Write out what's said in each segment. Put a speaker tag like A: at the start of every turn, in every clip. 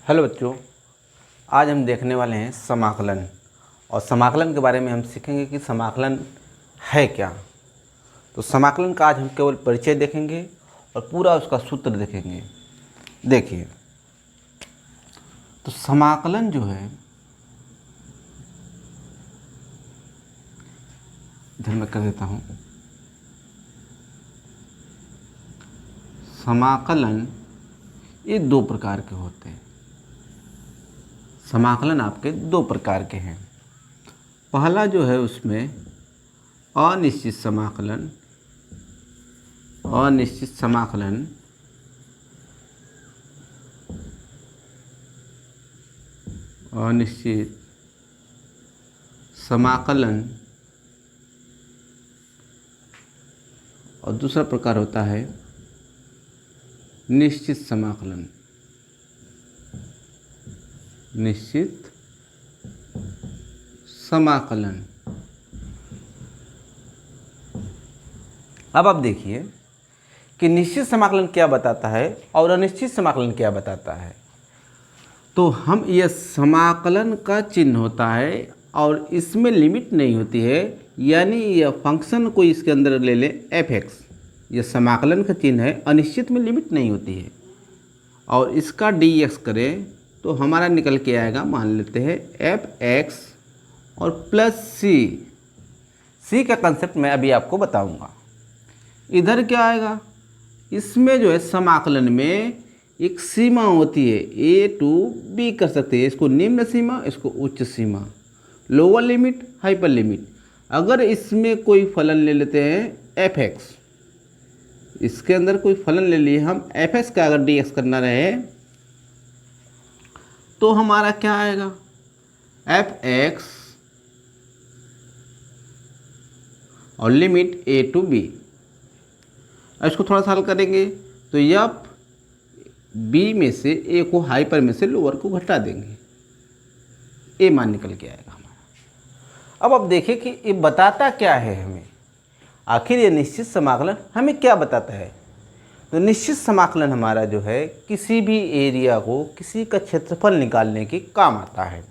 A: Hello बच्चों, आज हम देखने वाले हैं समाकलन। और समाकलन के बारे में हम सीखेंगे कि समाकलन है क्या। तो समाकलन का आज हम केवल परिचय देखेंगे और पूरा उसका सूत्र देखेंगे। देखिए, तो समाकलन जो है, इधर मैं कर देता हूँ। समाकलन ये दो प्रकार के होते हैं। समाकलन आपके दो प्रकार के हैं। पहला जो है उसमें अनिश्चित समाकलन, अनिश्चित समाकलन अनिश्चित समाकलन और दूसरा प्रकार होता है निश्चित समाकलन। निश्चित समाकलन। अब आप देखिए कि निश्चित समाकलन क्या बताता है और अनिश्चित समाकलन क्या बताता है। तो हम यह समाकलन का चिन्ह होता है और इसमें लिमिट नहीं होती है, यानी यह फंक्शन कोई इसके अंदर ले ले f(x), यह समाकलन का चिन्ह है। अनिश्चित में लिमिट नहीं होती है और इसका dx करें तो हमारा निकल के आएगा, मान लेते हैं f(x) और प्लस c का कंसेप्ट मैं अभी आपको बताऊंगा। इधर क्या आएगा, इसमें जो है समाकलन में एक सीमा होती है, a to b कर सकते हैं। इसको निम्न सीमा, इसको उच्च सीमा, लोअर लिमिट, हाइपर लिमिट। अगर इसमें कोई फलन ले लेते हैं f(x), इसके अंदर कोई फलन ले लिए हम f(x) का अगर dx करना रहे तो हमारा क्या आएगा, f(x) और लिमिट a to b। इसको थोड़ा सा हल करेंगे तो f b में से a को हाइपर में से लोअर को घटा देंगे, a मान निकल के आएगा हमारा। अब देखिए कि ये बताता क्या है हमें, आखिर ये निश्चित समाकलन हमें क्या बताता है। तो निश्चित समाकलन हमारा जो है किसी भी एरिया को, किसी का क्षेत्रफल निकालने के काम आता है।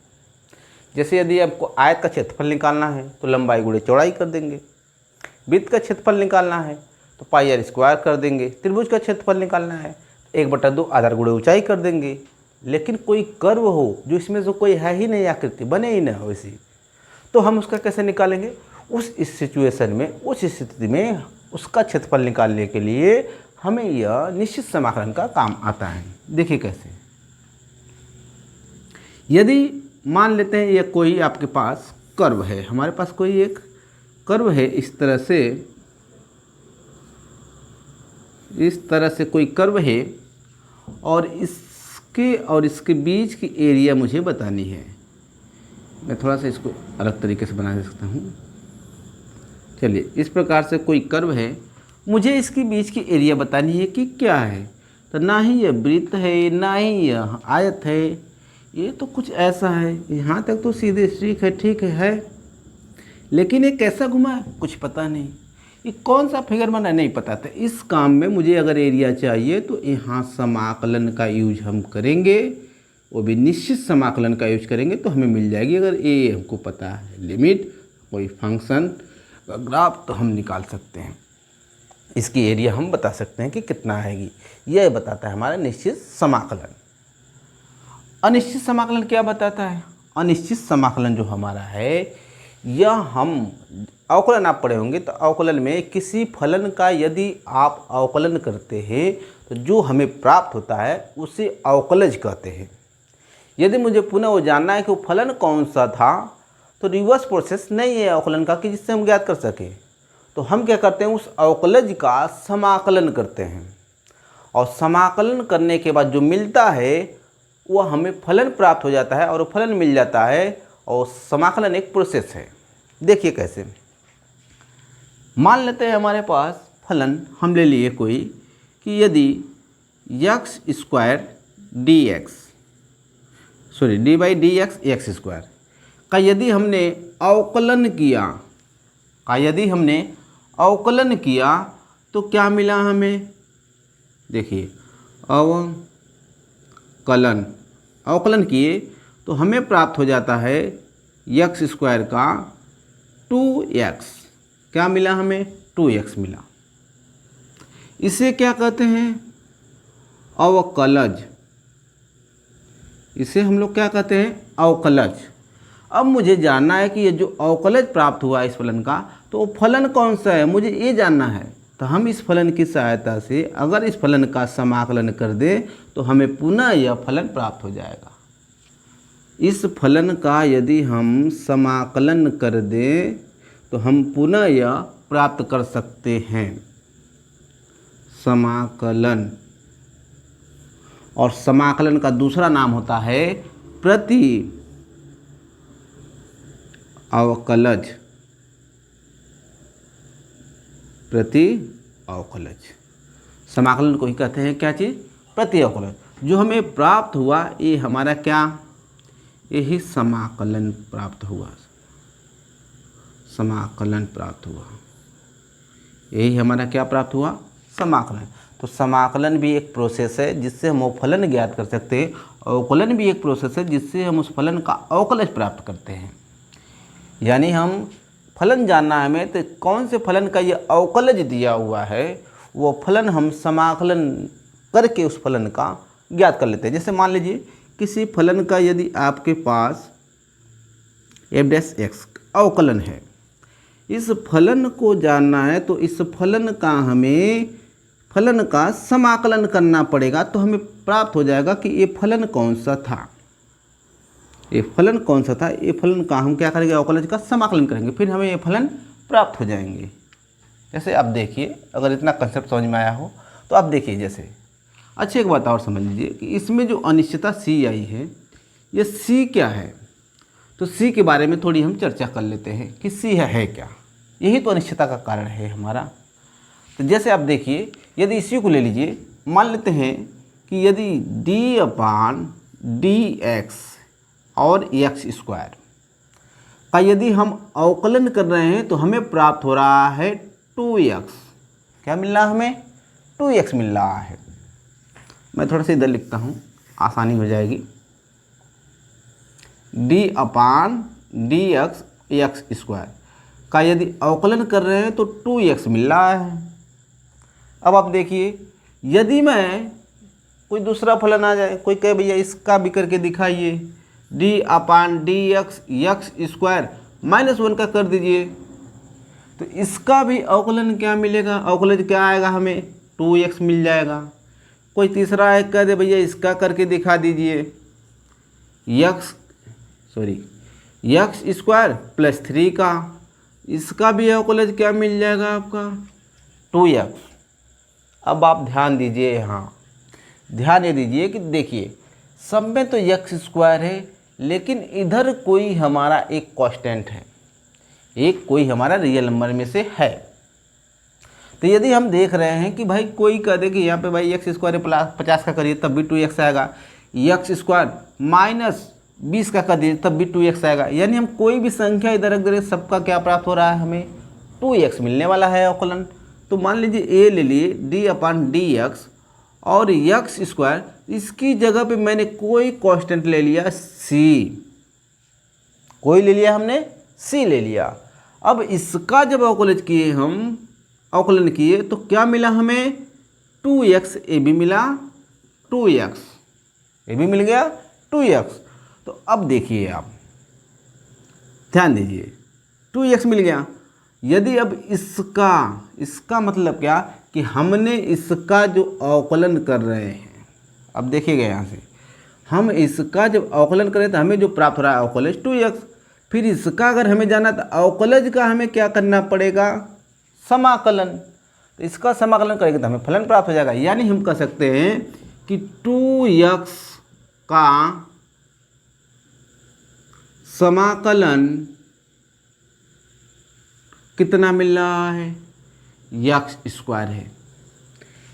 A: जैसे यदि आपको आयत का क्षेत्रफल निकालना है तो लंबाई गुणे चौड़ाई कर देंगे। वृत्त का क्षेत्रफल निकालना है तो πr² कर देंगे। त्रिभुज का क्षेत्रफल निकालना है 1/2 आधार गुणे ऊंचाई कर देंगे। लेकिन कोई कर्व हो जो इसमें से कोई है ही नहीं, आकृति बने ही ना हो इसी, तो हम उसका कैसे निकालेंगे। उस सिचुएशन में, उस स्थिति में उसका क्षेत्रफल निकालने के लिए हमें यह निश्चित समाकलन का काम आता है। देखिए कैसे, यदि मान लेते हैं यह कोई आपके पास कर्व है, हमारे पास कोई एक कर्व है, इस तरह से कोई कर्व है और इसके बीच की एरिया मुझे बतानी है। मैं थोड़ा सा इसको अलग तरीके से बना सकता हूँ। चलिए, इस प्रकार से कोई कर्व है, मुझे इसकी बीच की एरिया बतानी है कि क्या है। तो ना ही यह वृत्त है, ना ही यह आयत है, ये तो कुछ ऐसा है। यहाँ तक तो सीधे स्ट्रीक है, ठीक है, लेकिन ये कैसा घुमा है कुछ पता नहीं, ये कौन सा फिगर बना नहीं पता था। इस काम में मुझे अगर एरिया चाहिए तो यहाँ समाकलन का यूज हम करेंगे, वो भी निश्चित समाकलन का यूज करेंगे तो हमें मिल जाएगी। अगर ए हमको पता है, लिमिट, कोई फंक्शन का ग्राफ, तो हम निकाल सकते हैं, इसकी एरिया हम बता सकते हैं कि कितना आएगी। यह बताता है हमारा निश्चित समाकलन। अनिश्चित समाकलन क्या बताता है। अनिश्चित समाकलन जो हमारा है, यह हम अवकलन आप पढ़े होंगे, तो अवकलन में किसी फलन का यदि आप अवकलन करते हैं तो जो हमें प्राप्त होता है उसे अवकलज कहते हैं। यदि मुझे पुनः वो जानना है कि वो फलन कौन सा था, तो रिवर्स प्रोसेस नहीं है अवकलन का कि जिससे हम ज्ञात कर सकें। तो हम क्या करते हैं, उस अवकलज का समाकलन करते हैं और समाकलन करने के बाद जो मिलता है वह हमें फलन प्राप्त हो जाता है और वो फलन मिल जाता है। और समाकलन एक प्रोसेस है। देखिए कैसे, मान लेते हैं हमारे पास फलन हम ले लिए कोई कि यदि x² dx, sorry d/dx x² का यदि हमने अवकलन किया तो क्या मिला हमें। देखिए, अवकलन अवकलन किए तो हमें प्राप्त हो जाता है एक्स स्क्वायर का 2x। क्या मिला हमें? 2x मिला। इसे क्या कहते हैं? अवकलज। इसे हम लोग क्या कहते हैं? अवकलज। अब मुझे जानना है कि ये जो अवकलज प्राप्त हुआ इस फलन का, तो वो फलन कौन सा है, मुझे ये जानना है। तो हम इस फलन की सहायता से अगर इस फलन का समाकलन कर दें तो हमें पुनः यह फलन प्राप्त हो जाएगा। इस फलन का यदि हम समाकलन कर दें तो हम पुनः यह प्राप्त कर सकते हैं, समाकलन। और समाकलन का दूसरा नाम होता है प्रति अवकलज। प्रति अवकलज, समाकलन को ही कहते हैं क्या चीज़? प्रति अवकलज। जो हमें प्राप्त हुआ ये हमारा क्या? यही समाकलन प्राप्त हुआ, समाकलन प्राप्त हुआ। यही हमारा क्या प्राप्त हुआ? समाकलन। तो समाकलन भी एक प्रोसेस है जिससे हम वो फलन ज्ञात कर सकते हैं। अवकलन भी एक प्रोसेस है जिससे हम उस फलन का अवकलज प्राप्त करते हैं। यानी हम फलन जानना है हमें, तो कौन से फलन का ये अवकलज दिया हुआ है वो फलन हम समाकलन करके उस फलन का ज्ञात कर लेते हैं। जैसे मान लीजिए किसी फलन का यदि आपके पास f' अवकलन है, इस फलन को जानना है तो इस फलन का हमें फलन का समाकलन करना पड़ेगा। तो हमें प्राप्त हो जाएगा कि ये फलन कौन सा था, ये फलन कौन सा था। ये फलन का हम क्या करेंगे? अवकलज का समाकलन करेंगे, फिर हमें ये फलन प्राप्त हो जाएंगे। जैसे आप देखिए, अगर इतना कंसेप्ट समझ में आया हो तो आप देखिए। जैसे अच्छा एक बात और समझ लीजिए कि इसमें जो अनिश्चितता c आई है, ये c क्या है? तो c के बारे में थोड़ी हम चर्चा कर लेते हैं कि c है क्या। यही तो अनिश्चितता का कारण है हमारा। तो जैसे आप देखिए, यदि इसी को ले लीजिए, मान लेते हैं कि यदि d/dx और x स्क्वायर का यदि हम अवकलन कर रहे हैं तो हमें प्राप्त हो रहा है 2x। क्या मिल रहा है हमें? 2x मिल रहा है। मैं थोड़ा सा इधर लिखता हूँ, आसानी हो जाएगी। d/dx x स्क्वायर का यदि अवकलन कर रहे हैं तो 2x मिल रहा है। अब आप देखिए, यदि मैं कोई दूसरा फलन आ जाए, कोई कहे भैया इसका भी करके दिखाइए, d/dx x स्क्वायर -1 का कर दीजिए, तो इसका भी अवकलन क्या मिलेगा? अवकलन क्या आएगा? हमें 2x मिल जाएगा। कोई तीसरा है, कह दे भैया इसका करके दिखा दीजिए, x स्क्वायर +3 का, इसका भी अवकलन क्या मिल जाएगा आपका? 2x। अब आप ध्यान दीजिए, यहाँ ध्यान ये दीजिए कि देखिए सब में तो x स्क्वायर है, लेकिन इधर कोई हमारा एक कांस्टेंट है, एक कोई हमारा रियल नंबर में से है। तो यदि हम देख रहे हैं कि भाई कोई कह दे कि यहाँ पे भाई x स्क्वायर +50 का करिए तब भी 2x आएगा, x स्क्वायर -20 का कर दीजिए तब भी 2x आएगा। यानी हम कोई भी संख्या इधर रख दे रहे, सबका क्या प्राप्त हो रहा है? हमें 2x मिलने वाला है अवकलन। तो मान लीजिए a ले लिए d/dx और x स्क्वायर, इसकी जगह पे मैंने कोई कांस्टेंट ले लिया c, कोई ले लिया हमने c ले लिया। अब इसका जब अवकलन किए तो क्या मिला हमें? 2x। ए भी मिला 2x, ए भी मिल गया 2x। तो अब देखिए, आप ध्यान दीजिए, 2x मिल गया। यदि अब इसका मतलब क्या कि हमने इसका जो अवकलन कर रहे हैं, अब देखिएगा यहाँ से, हम इसका जब अवकलन करें तो हमें जो प्राप्त हो रहा है अवकलज 2x। फिर इसका अगर हमें जाना तो अवकलज का हमें क्या करना पड़ेगा? समाकलन। तो इसका समाकलन करेंगे तो हमें फलन प्राप्त हो जाएगा। यानी हम कह सकते हैं कि 2x का समाकलन कितना मिल रहा है? x स्क्वायर है।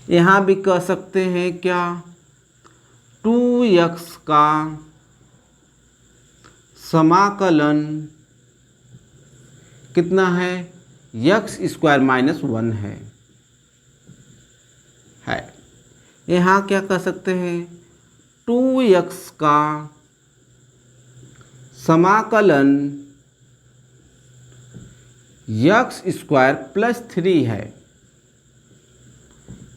A: यहाँ भी कह सकते हैं क्या? 2x का समाकलन कितना है? x स्क्वायर -1 है। यहाँ क्या कह सकते हैं? 2x का समाकलन x स्क्वायर प्लस 3 है।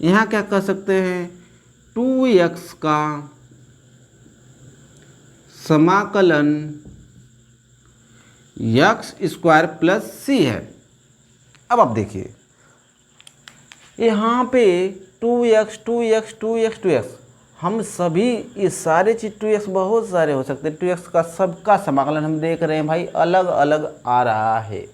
A: यहाँ क्या कर सकते हैं, 2x का समाकलन x स्क्वायर प्लस c है। अब आप देखिए यहाँ पे 2x 2x 2x 2x, हम सभी ये सारे चीज़ 2x बहुत सारे हो सकते हैं। 2x का सबका समाकलन हम देख रहे हैं भाई अलग अलग आ रहा है।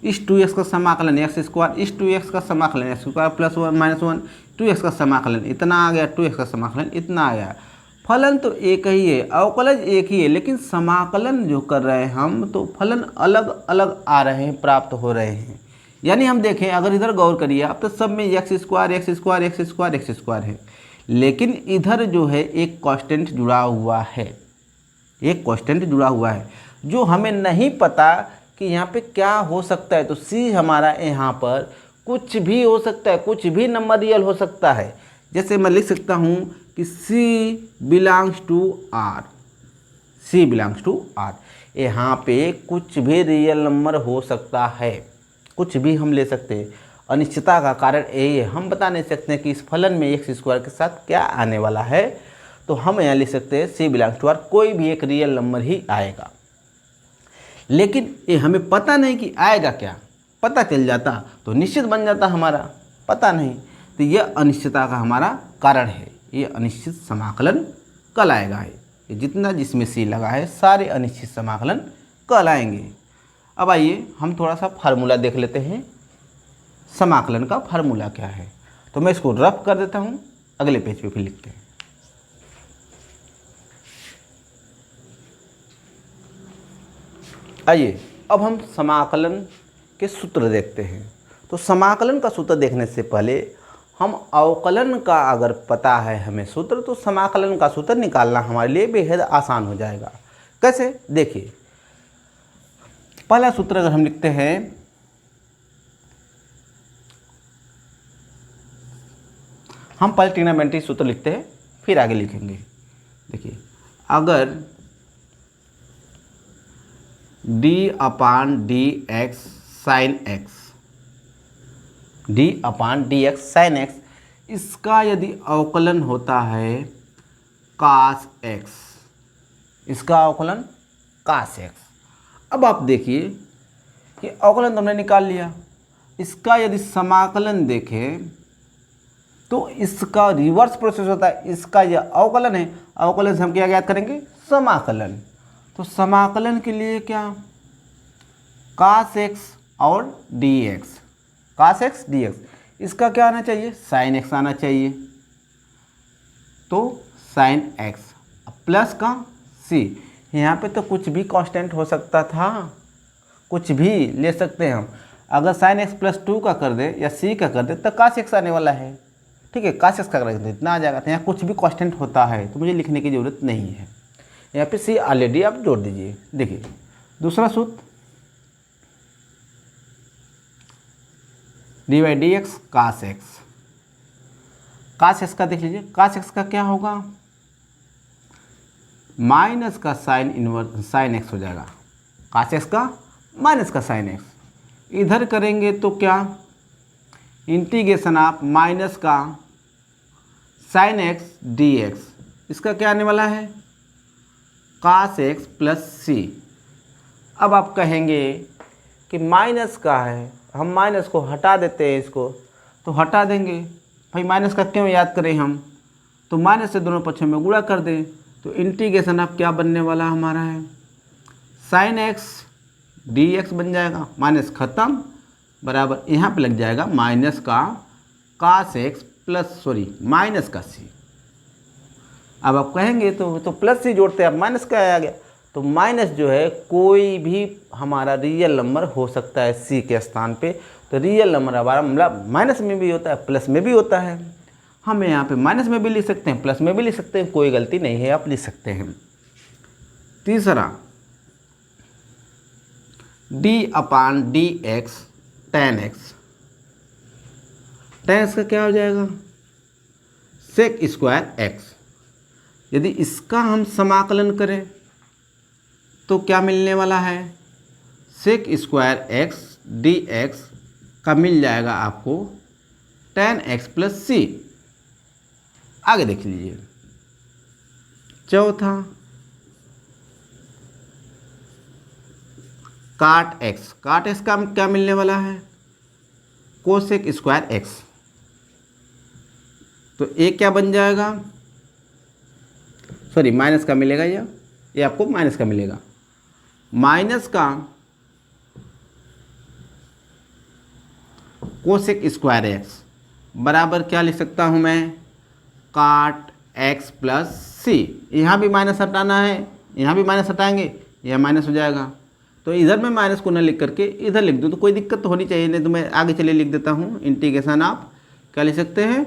A: इस 2x का समाकलन एक्स स्क्वायर, इस 2x का समाकलन x square plus 1 minus 1, 2x का समाकलन इतना आ गया, 2x का समाकलन इतना आ गया। फलन तो एक ही है, अवकलज एक ही है, लेकिन समाकलन जो कर रहे हैं हम तो फलन अलग अलग आ रहे हैं, प्राप्त हो रहे हैं। यानी हम देखें, अगर इधर गौर करिए आप तो सब में x square x square x square x square है, लेकिन इधर जो है एक कांस्टेंट जुड़ा हुआ है, एक कांस्टेंट जुड़ा हुआ है जो हमें नहीं पता कि यहाँ पे क्या हो सकता है। तो सी हमारा यहाँ पर कुछ भी हो सकता है, कुछ भी नंबर रियल हो सकता है। जैसे मैं लिख सकता हूँ कि C belongs to R, C belongs to R। यहाँ पे कुछ भी रियल नंबर हो सकता है, कुछ भी हम ले सकते हैं। अनिश्चितता का कारण यही है, हम बता नहीं सकते हैं कि इस फलन में एक्स स्क्वायर के साथ क्या आने वाला है। तो हम यहाँ लिख सकते हैं C बिलोंग्स टू R, कोई भी एक रियल नंबर ही आएगा। लेकिन ये हमें पता नहीं कि आएगा क्या, पता चल जाता तो निश्चित बन जाता हमारा, पता नहीं। तो यह अनिश्चितता का हमारा कारण है। ये अनिश्चित समाकलन कल आएगा है, ये जितना जिसमें सी लगा है सारे अनिश्चित समाकलन कल आएंगे। अब आइए हम थोड़ा सा फार्मूला देख लेते हैं, समाकलन का फार्मूला क्या है। तो मैं इसको रफ कर देता हूँ, अगले पेज पे फिर लिखते हैं। आइए अब हम समाकलन के सूत्र देखते हैं। तो समाकलन का सूत्र देखने से पहले हम अवकलन का अगर पता है हमें सूत्र, तो समाकलन का सूत्र निकालना हमारे लिए बेहद आसान हो जाएगा। कैसे, देखिए पहला सूत्र अगर हम लिखते हैं, हम पहले ट्रिग्नोमेट्री सूत्र लिखते हैं फिर आगे लिखेंगे। देखिए अगर d/dx sin x, d/dx sin x, इसका यदि अवकलन होता है cos x, इसका अवकलन cos x। अब आप देखिए कि अवकलन तो हमने निकाल लिया, इसका यदि समाकलन देखें तो इसका रिवर्स प्रोसेस होता है। इसका यह अवकलन है, अवकलन से हम क्या ज्ञात करेंगे, समाकलन। तो समाकलन के लिए क्या, cos x और dx, cos x dx, इसका क्या आना चाहिए, sin x आना चाहिए। तो sin x प्लस का c, यहाँ पे तो कुछ भी कांस्टेंट हो सकता था, कुछ भी ले सकते हैं हम। अगर sin x प्लस 2 का कर दे या c का कर दे तो cos x आने वाला है, ठीक है। cos x का कर दे इतना आ जाएगा। तो यहाँ कुछ भी कांस्टेंट होता है तो मुझे लिखने की ज़रूरत नहीं है, यहाँ पे c ऑलरेडी आप जोड़ दीजिए। देखिए दूसरा सूत्र d/dx cos x, cos x का देख लीजिए, cos x का क्या होगा, माइनस का साइन इनवर्स साइन x हो जाएगा, cos x का माइनस का साइन x। इधर करेंगे तो क्या, इंटीग्रेशन ऑफ माइनस का साइन x dx, इसका क्या आने वाला है, cos x प्लस c। अब आप कहेंगे कि माइनस का है, हम माइनस को हटा देते हैं, इसको तो हटा देंगे भाई, माइनस का क्यों याद करें हम, तो माइनस से दोनों पक्षों में गुणा कर दें। तो इंटीग्रेशन अब क्या बनने वाला हमारा है, साइन x dx बन जाएगा, माइनस खत्म बराबर यहाँ पे लग जाएगा माइनस का cos x प्लस माइनस का c। अब आप कहेंगे तो प्लस c जोड़ते हैं, अब माइनस का आ गया। तो माइनस जो है कोई भी हमारा रियल नंबर हो सकता है c के स्थान पे। तो रियल नंबर हमारा मतलब माइनस में भी होता है प्लस में भी होता है। हम यहाँ पे माइनस में भी लिख सकते हैं प्लस में भी लिख सकते हैं, कोई गलती नहीं है, आप लिख सकते हैं। तीसरा d/dx tan x, tan x का क्या हो जाएगा, sec स्क्वायर x। यदि इसका हम समाकलन करें तो क्या मिलने वाला है, sec square x d x का मिल जाएगा आपको tan x प्लस सी। आगे देख लीजिए चौथा, काट एक्स का क्या मिलने वाला है, कोसेक स्क्वायर एक्स। तो ये क्या बन जाएगा, सॉरी माइनस का मिलेगा, ये आपको माइनस का मिलेगा, माइनस का कोसेक स्क्वायर एक्स बराबर क्या लिख सकता हूँ मैं, काट एक्स प्लस सी। यहाँ भी माइनस हटाना है, यहाँ भी माइनस हटाएंगे, यह माइनस हो जाएगा। तो इधर मैं माइनस को न लिख करके इधर लिख दूँ तो कोई दिक्कत तो होनी चाहिए, नहीं तो मैं आगे चलिए लिख देता हूँ। इंटीग्रेशन आप क्या लिख सकते हैं,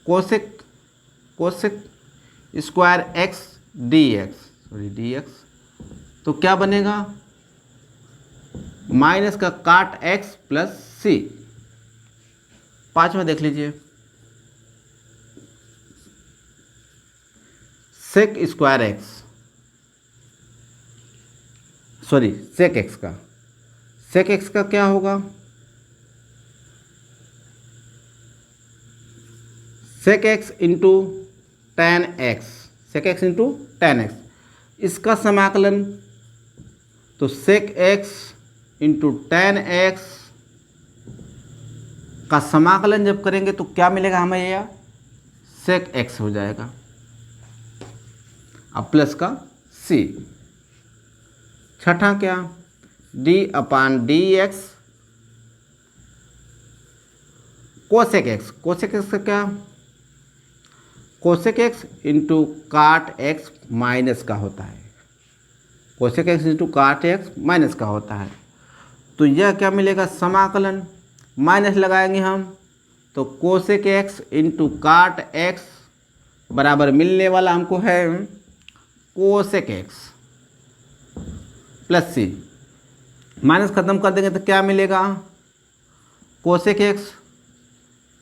A: cosec square x d x, sorry D x, तो क्या बनेगा, माइनस का काट एक्स प्लस सी। पांचवा देख लीजिए, sec square x, sorry sec x का क्या होगा, sec x into tan x, sec x into tan x, इसका समाकलन तो sec x into tan x का समाकलन जब करेंगे तो क्या मिलेगा हमें, यह सेक एक्स हो जाएगा, अब प्लस का सी। छठा क्या, D upon D x cosec x का क्या, कोसेक एक्स इंटू काट एक्स माइनस का होता है, कोसेक एक्स इंटू काट एक्स माइनस का होता है। तो यह क्या मिलेगा, समाकलन माइनस लगाएंगे हम तो कोसेक एक्स इंटू काट एक्स बराबर मिलने वाला हमको है cosec x plus c. Minus खत्म कर देंगे तो क्या मिलेगा, कोसेक एक्स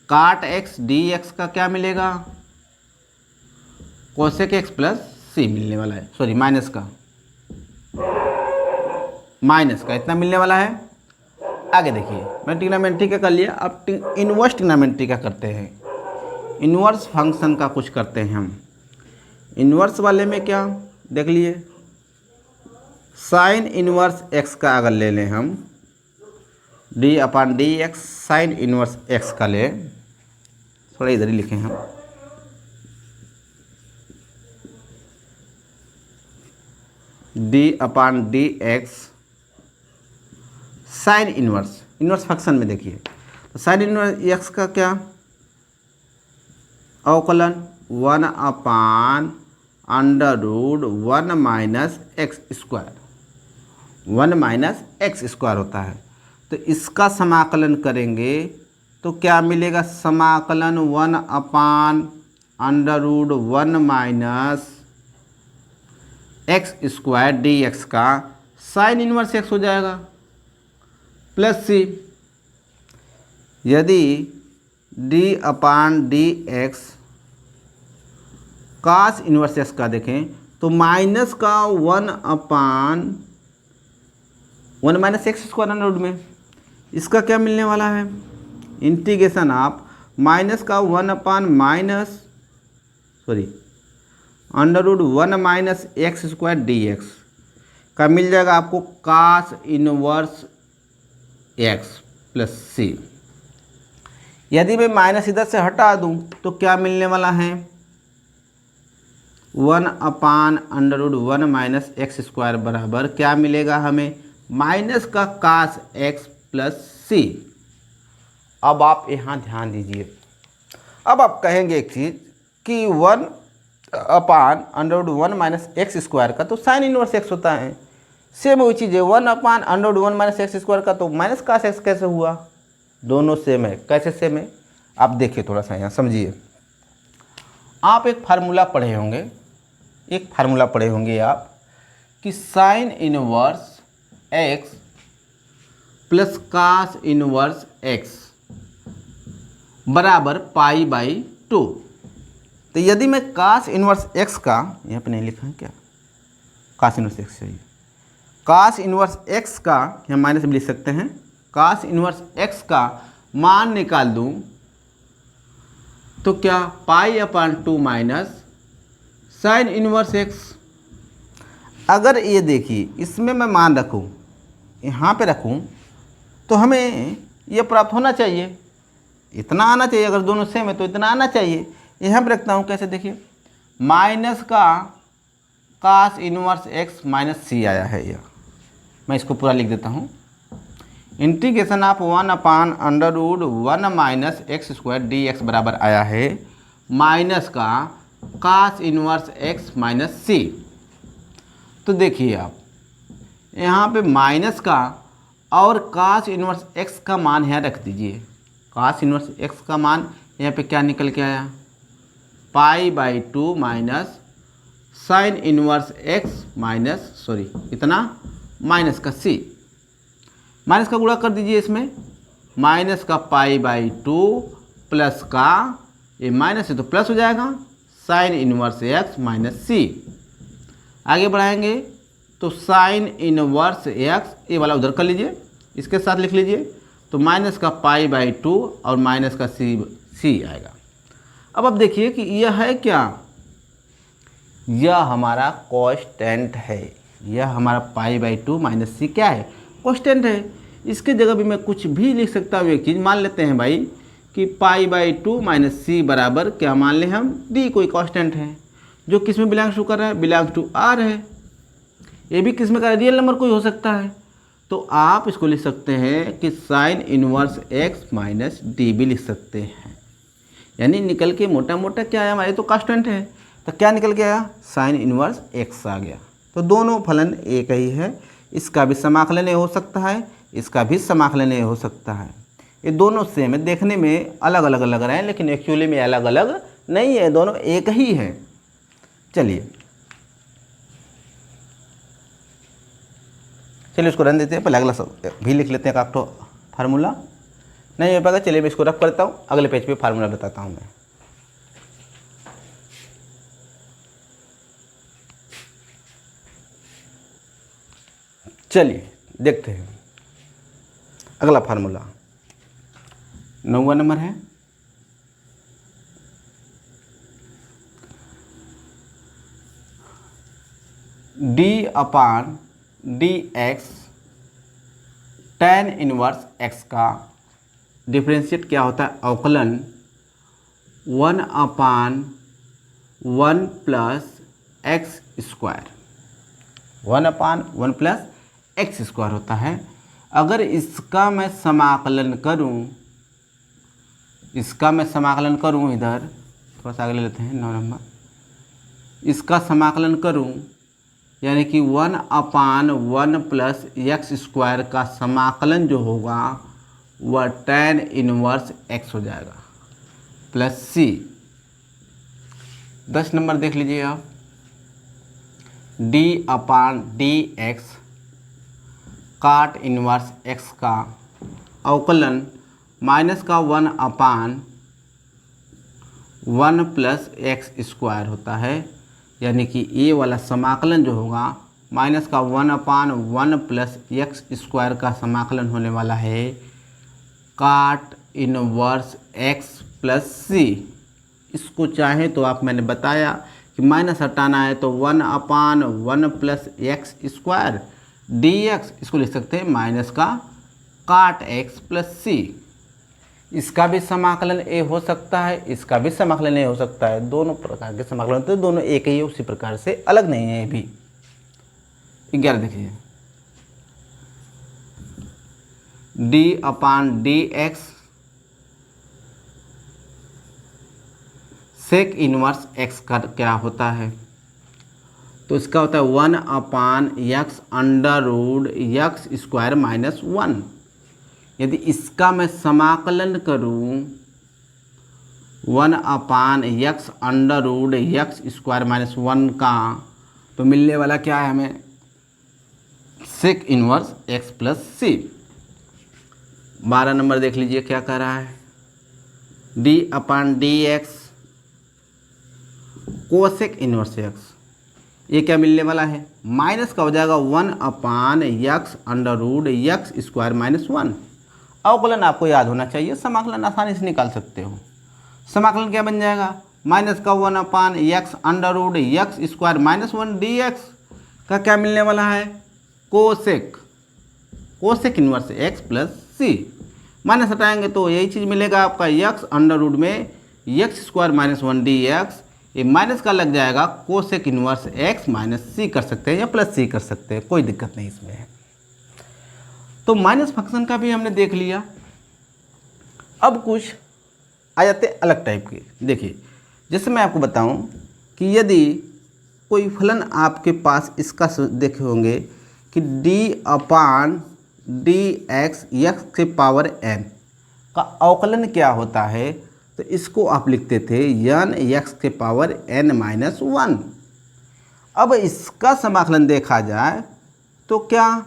A: काट एक्स डी एक्स का क्या मिलेगा, कोसेक एक्स प्लस सी मिलने वाला है, सॉरी माइनस का इतना मिलने वाला है। आगे देखिए, मैं ट्रिग्नोमेट्री का कर लिया, अब इनवर्स ट्रिग्नोमेट्री का करते हैं, इनवर्स फंक्शन का कुछ करते हैं हम। इनवर्स वाले में क्या देख लिए, साइन इनवर्स एक्स का अगर ले लें हम, D upon D X sine inverse x का ले, थोड़ा इधर ही लिखें हम, D upon D X sine inverse function में देखिए, तो साइन इनवर्स एक्स का क्या, अवकलन 1 upon under root 1 minus x square होता है। तो इसका समाकलन करेंगे तो क्या मिलेगा, समाकलन 1 upon under root 1 minus x square d x का साइन इनवर्स एक्स हो जाएगा प्लस सी। यदि d upon D x cos inverse x का देखें तो माइनस का 1 upon 1 minus x square under root में, इसका क्या मिलने वाला है, इंटीग्रेशन आप माइनस का 1 upon minus sorry under root 1 minus x square d x का मिल जाएगा आपको cos inverse x plus c. यदि मैं माइनस इधर से हटा दूं तो क्या मिलने वाला है, 1 upon under root 1 minus x square बराबर क्या मिलेगा हमें, माइनस का कास एक्स प्लस सी। अब आप यहाँ ध्यान दीजिए, अब आप कहेंगे एक चीज़ कि 1 upon under root 1 minus x square का तो साइन इनवर्स एक्स होता है, सेम वही चीज़ है 1 upon under root 1 minus x square का तो माइनस कास एक्स कैसे हुआ, दोनों सेम है। कैसे सेम है, आप देखिए थोड़ा सा यहाँ समझिए। आप एक फार्मूला पढ़े होंगे आप कि sine inverse x plus cos inverse x बराबर पाई बाई 2। तो यदि मैं cos इनवर्स x का, यहाँ पे नहीं लिखा है क्या, cos इनवर्स x चाहिए, cos इनवर्स x का यहाँ माइनस भी लिख सकते हैं, cos इनवर्स x का मान निकाल दूं तो क्या π/2 माइनस साइन इनवर्स x। अगर ये देखिए इसमें मैं मान रखूं, यहाँ पे रखूं, तो हमें ये प्राप्त होना चाहिए, इतना आना चाहिए। अगर दोनों सेम है तो इतना आना चाहिए। यहाँ पे रखता हूँ, कैसे देखिए, माइनस का cos inverse x minus c आया है। यह मैं इसको पूरा लिख देता हूँ, integration of 1/√1 minus x square d x बराबर आया है माइनस का cos inverse x minus c। तो देखिए आप यहाँ पे माइनस का और cos इनवर्स x का मान यहाँ रख दीजिए। cos इनवर्स x का मान यहाँ पे क्या निकल के आया, π/2 minus sine inverse x minus इतना माइनस का c, माइनस का गुणा कर दीजिए इसमें, माइनस का π/2 प्लस का, ये माइनस है तो प्लस हो जाएगा, sign inverse x minus c। आगे बढ़ाएंगे तो साइन इनवर्स x, ये वाला उधर कर लीजिए, इसके साथ लिख लीजिए, तो माइनस का π/2 और माइनस का c आएगा। अब देखिए कि यह है क्या, यह हमारा कांस्टेंट है, यह हमारा π/2 माइनस c क्या है, कांस्टेंट है। इसके जगह भी मैं कुछ भी लिख सकता हूँ। एक चीज़ मान लेते हैं भाई कि π/2 माइनस c बराबर क्या मान लें हम, d कोई कांस्टेंट है जो किस में बिलोंग्स टू कर रहा है, बिलोंग्स टू r है। ये भी किस में का रियल नंबर कोई हो सकता है, तो आप इसको लिख सकते हैं कि sine inverse x minus D भी लिख सकते हैं। यानी निकल के मोटा मोटा क्या आया, हमारे तो कांस्टेंट है, तो क्या निकल के आया, साइन इनवर्स x आ गया। तो दोनों फलन एक ही है, इसका भी समाकलन हो सकता है, इसका भी समाकलन हो सकता है। ये दोनों सेम है, देखने में अलग अलग लग रहे हैं लेकिन एक्चुअली में अलग अलग नहीं है, दोनों एक ही है। चलिए इसको रन देते हैं, पहले अगला भी लिख लेते हैं एक तो फार्मूला नहीं हो पाएगा। चलिए मैं इसको रख करता हूँ, अगले पेज पे फार्मूला बताता हूँ मैं। चलिए देखते हैं अगला फार्मूला, 9वां नंबर है, d/dx tan इनवर्स x का डिफ्रेंशिएट क्या होता है, अवकलन 1/1 plus x square, 1/1 plus x square होता है। अगर इसका मैं समाकलन करूं, इधर थोड़ा सा आगे ले लेते हैं 9 नंबर, इसका समाकलन करूं यानी कि 1/1 प्लस एक्स स्क्वायर का समाकलन जो होगा वह tan इनवर्स x हो जाएगा प्लस c। 10 नंबर देख लीजिए आप, d/dx काट इनवर्स x का अवकलन माइनस का 1/1 प्लस एक्स स्क्वायर होता है। यानी कि ये वाला समाकलन जो होगा माइनस का 1/1 प्लस एक्स स्क्वायर का समाकलन होने वाला है काट इनवर्स x प्लस c। इसको चाहे तो आप, मैंने बताया कि माइनस हटाना है तो 1/1 प्लस एक्स स्क्वायर dx, इसको लिख सकते हैं माइनस का काट x प्लस c। इसका भी समाकलन a हो सकता है, इसका भी समाकलन a हो सकता है, दोनों प्रकार के समाकलन होते हैं, दोनों एक ही है, उसी प्रकार से अलग नहीं है। ये भी 11 देखिए, d/dx सेक इनवर्स x का क्या होता है, तो इसका होता है 1/x under root x square minus 1। यदि इसका मैं समाकलन करूं 1/x under root x square minus 1 का, तो मिलने वाला क्या है हमें, sec inverse x plus c। 12 number देख लीजिए क्या कह रहा है, d/dx कोसेक इनवर्स एक्स। ये क्या मिलने वाला है, माइनस का हो जाएगा 1/x under root x square minus 1। अवकलन आपको याद होना चाहिए, समाकलन आसानी से निकाल सकते हो। समाकलन क्या बन जाएगा, माइनस का 1/x under root x square minus 1 dx का क्या मिलने वाला है, cosec inverse x plus c. Minus हटाएंगे तो यही चीज़ मिलेगा आपका, एक्स अंडर रूट में एक्स स्क्वायर माइनस 1 dx, ये माइनस का लग जाएगा cosec inverse x minus c कर सकते हैं या प्लस सी कर सकते हैं, कोई दिक्कत नहीं इसमें है। तो माइनस फंक्शन का भी हमने देख लिया। अब कुछ आ जाते अलग टाइप के। देखिए जैसे मैं आपको बताऊं कि यदि कोई फलन आपके पास इसका देखे होंगे कि d/dx x के पावर n का अवकलन क्या होता है, तो इसको आप लिखते थे n x के पावर n माइनस 1। अब इसका समाकलन देखा जाए तो क्या,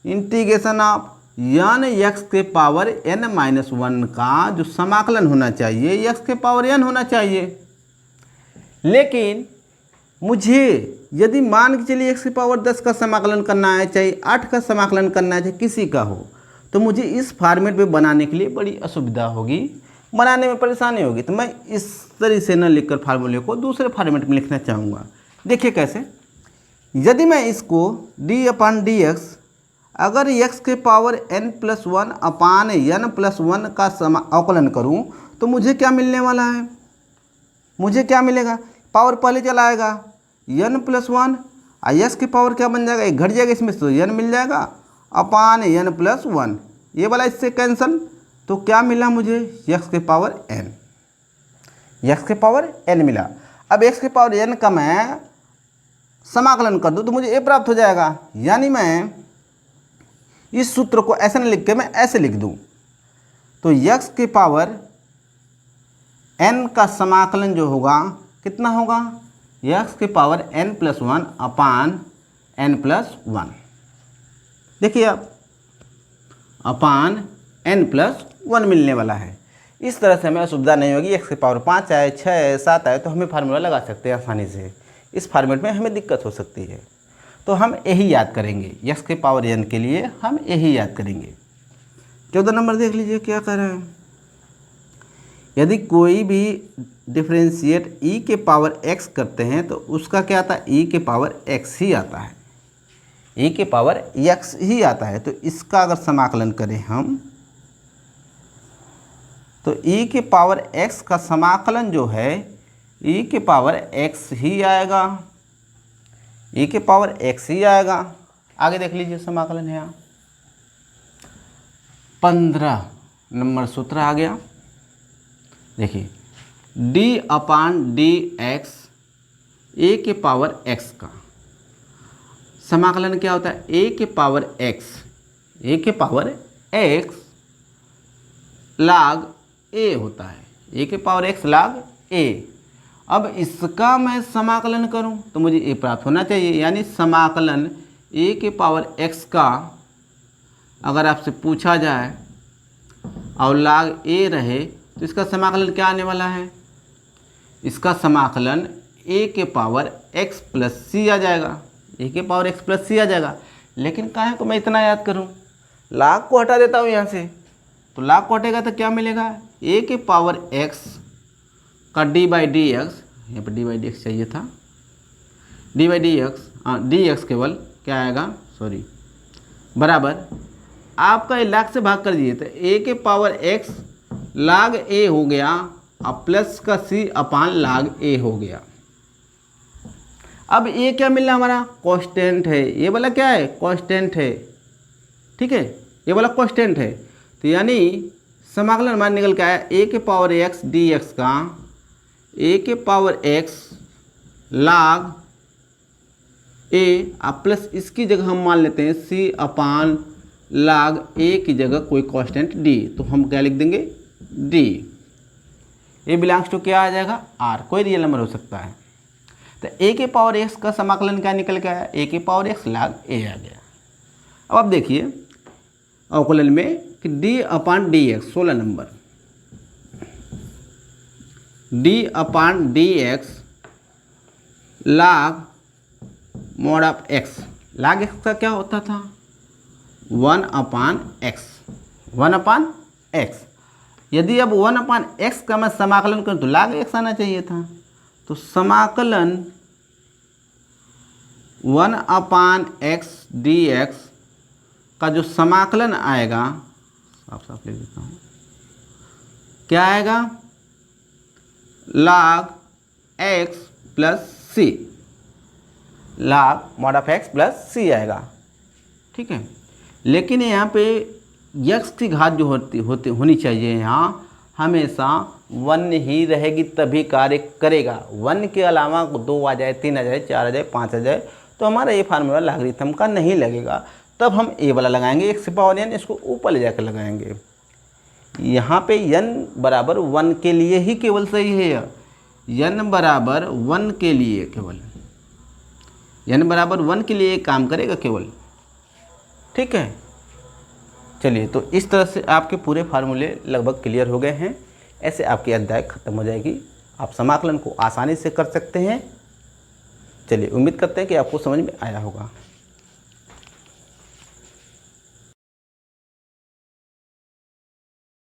A: इंटीग्रेशन ऑफ n x के पावर n माइनस 1 का जो समाकलन होना चाहिए x के पावर n होना चाहिए। लेकिन मुझे यदि मान के चलिए x की पावर 10 का समाकलन करना है, चाहे 8 का समाकलन करना है, चाहे किसी का हो, तो मुझे इस फॉर्मेट में बनाने के लिए बड़ी असुविधा होगी, बनाने में परेशानी होगी। तो मैं इस तरह से न लिखकर फार्मूले को दूसरे फॉर्मेट में लिखना चाहूँगा। देखिए कैसे, यदि मैं इसको d/dx अगर x के पावर n+1/n+1 का अवकलन करूँ तो मुझे क्या मिलने वाला है, मुझे क्या मिलेगा, पावर पहले चला आएगा n+1 और x की पावर क्या बन जाएगा, एक घट जाएगा इसमें तो n मिल जाएगा अपान n+1, ये वाला इससे कैंसल, तो क्या मिला मुझे x के पावर n, x के पावर n मिला। अब x के पावर n का मैं समाकलन कर दूँ तो मुझे a प्राप्त हो जाएगा। यानी मैं इस सूत्र को ऐसे न लिख के मैं ऐसे लिख दूँ, तो x के पावर n का समाकलन जो होगा कितना होगा, x के पावर n+1 अपान n+1। देखिए आप अपान n+1 मिलने वाला है। इस तरह से हमें असुविधा नहीं होगी, x के पावर 5 आए 6 आए 7 आए तो हमें फार्मूला लगा सकते हैं आसानी से। इस फॉर्मेट में हमें दिक्कत हो सकती है, तो हम यही याद करेंगे, x के पावर n के लिए हम यही याद करेंगे। 14 नंबर देख लीजिए क्या कह रहे हैं, यदि कोई भी डिफरेंशिएट e के पावर x करते हैं तो उसका क्या आता है, e के पावर x ही आता है, e के पावर x ही आता है। तो इसका अगर समाकलन करें हम तो e के पावर x का समाकलन जो है e के पावर x ही आएगा, e के पावर x ही आएगा। आगे देख लीजिए समाकलन है यहाँ 15 नंबर सूत्र आ गया। देखिए d/dx a के पावर x का समाकलन क्या होता है, a के पावर x log a होता है, a के पावर x log a। अब इसका मैं समाकलन करूं तो मुझे a प्राप्त होना चाहिए, यानी समाकलन a के पावर x का अगर आपसे पूछा जाए और log a रहे तो इसका समाकलन क्या आने वाला है, इसका समाकलन a के पावर x प्लस सी आ जाएगा, a के पावर x प्लस सी आ जाएगा। लेकिन काहे को मैं इतना याद करूं, log को हटा देता हूं यहाँ से, तो log को हटेगा तो क्या मिलेगा, a के पावर x का d/dx, यहाँ पर d/dx चाहिए था, d/dx dx केवल क्या आएगा, सॉरी, बराबर आपका ये log से भाग कर दिए तो a के पावर x log a हो गया और प्लस का c अपान log a हो गया। अब ये क्या मिल रहा हमारा, कांस्टेंट है, ये वाला क्या है, कांस्टेंट है, ठीक है, ये वाला कांस्टेंट है। तो यानी समाकलन मान निकल के आया a के पावर x dx का a के power x log a plus इसकी जगह हम मान लेते हैं c अपान log a की जगह कोई कांस्टेंट d, तो हम क्या लिख देंगे d। a बिलोंग्स टू क्या आ जाएगा, r, कोई रियल नंबर हो सकता है। तो a के पावर x का समाकलन क्या निकल के आया, a के पावर x log a आ गया। अब आप देखिए अवकलन में कि d/dx 16 number d/dx log mod ऑफ x, log x का क्या होता था 1/x, 1/x। यदि अब 1/x का मैं समाकलन करूँ तो log x आना चाहिए था। तो समाकलन 1/x dx का जो समाकलन आएगा, साफ साफ लिख देता हूँ, क्या आएगा log x plus C, log mod ऑफ x प्लस सी आएगा। ठीक है, लेकिन यहाँ पे x की घात जो होनी चाहिए यहाँ हमेशा 1 ही रहेगी तभी कार्य करेगा। 1 के अलावा 2 आ जाए, 3 आ जाए, 4 आ जाए, 5 आ जाए तो हमारा ये फार्मूला लॉगरिथम का नहीं लगेगा। तब हम ए वाला लगाएंगे, x पावर n, इसको ऊपर ले जाकर लगाएंगे। यहाँ पे n बराबर 1 के लिए ही केवल सही है, n बराबर 1 के लिए, केवल n बराबर 1 के लिए काम करेगा केवल। ठीक है, चलिए, तो इस तरह से आपके पूरे फार्मूले लगभग क्लियर हो गए हैं। ऐसे आपकी अध्याय खत्म हो जाएगी, आप समाकलन को आसानी से कर सकते हैं। चलिए, उम्मीद करते हैं कि आपको समझ में आया होगा।